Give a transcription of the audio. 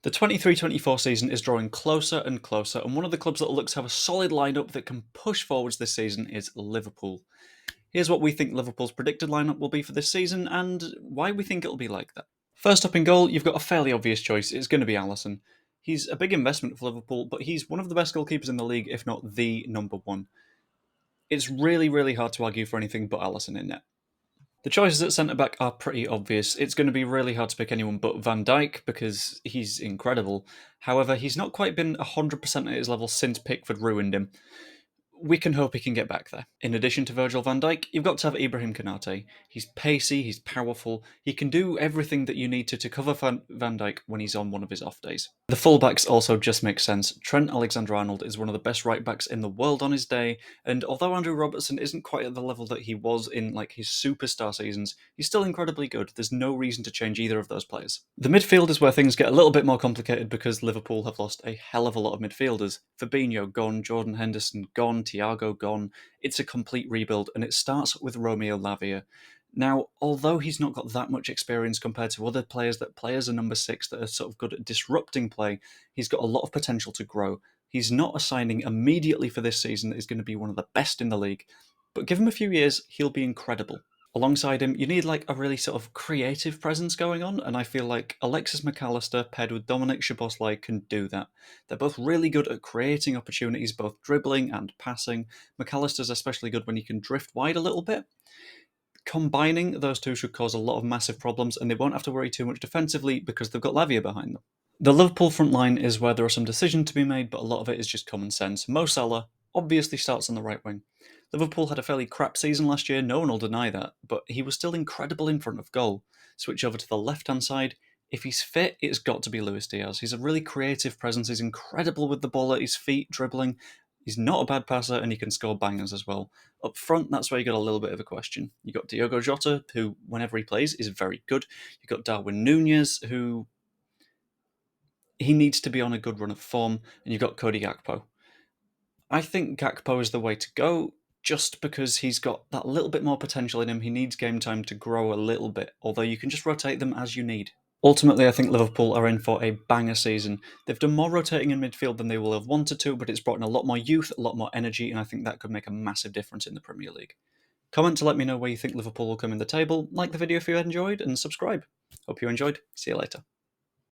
The 23-24 season is drawing closer and closer, and one of the clubs that looks to have a solid lineup that can push forwards this season is Liverpool. Here's what we think Liverpool's predicted lineup will be for this season, and why we think it'll be like that. First up in goal, you've got a fairly obvious choice. It's going to be Alisson. He's a big investment for Liverpool, but he's one of the best goalkeepers in the league, if not the number one. It's really, really hard to argue for anything but Alisson in net. The choices at centre-back are pretty obvious. It's going to be really hard to pick anyone but Van Dijk because he's incredible. However, he's not quite been 100% at his level since Pickford ruined him. We can hope he can get back there. In addition to Virgil van Dijk, you've got to have Ibrahim Konate. He's pacey, he's powerful, he can do everything that you need to cover Van Dijk when he's on one of his off days. The fullbacks also just make sense. Trent Alexander-Arnold is one of the best right-backs in the world on his day, and although Andrew Robertson isn't quite at the level that he was in his superstar seasons, he's still incredibly good. There's no reason to change either of those players. The midfield is where things get a little bit more complicated because Liverpool have lost a hell of a lot of midfielders. Fabinho gone, Jordan Henderson gone, Thiago gone. It's a complete rebuild, and it starts with Romeo Lavia. Now, although he's not got that much experience compared to other players that play as a number six that are sort of good at disrupting play, he's got a lot of potential to grow. He's not a signing immediately for this season that is going to be one of the best in the league, but give him a few years, he'll be incredible. Alongside him, you need a really sort of creative presence going on, and I feel like Alexis McAllister paired with Dominic Szoboszlai can do that. They're both really good at creating opportunities, both dribbling and passing. McAllister's especially good when he can drift wide a little bit. Combining those two should cause a lot of massive problems, and they won't have to worry too much defensively because they've got Lavia behind them. The Liverpool front line is where there are some decisions to be made, but a lot of it is just common sense. Mo Salah obviously starts on the right wing. Liverpool had a fairly crap season last year, no one will deny that, but he was still incredible in front of goal. Switch over to the left-hand side. If he's fit, it's got to be Luis Diaz. He's a really creative presence, he's incredible with the ball at his feet, dribbling. He's not a bad passer, and he can score bangers as well. Up front, that's where you got a little bit of a question. You got Diogo Jota, who, whenever he plays, is very good. You got Darwin Núñez, who he needs to be on a good run of form, and you've got Cody Gakpo. I think Gakpo is the way to go, just because he's got that little bit more potential in him. He needs game time to grow a little bit, although you can just rotate them as you need. Ultimately, I think Liverpool are in for a banger season. They've done more rotating in midfield than they will have wanted to, but it's brought in a lot more youth, a lot more energy, and I think that could make a massive difference in the Premier League. Comment to let me know where you think Liverpool will come in the table, like the video if you enjoyed, and subscribe. Hope you enjoyed. See you later.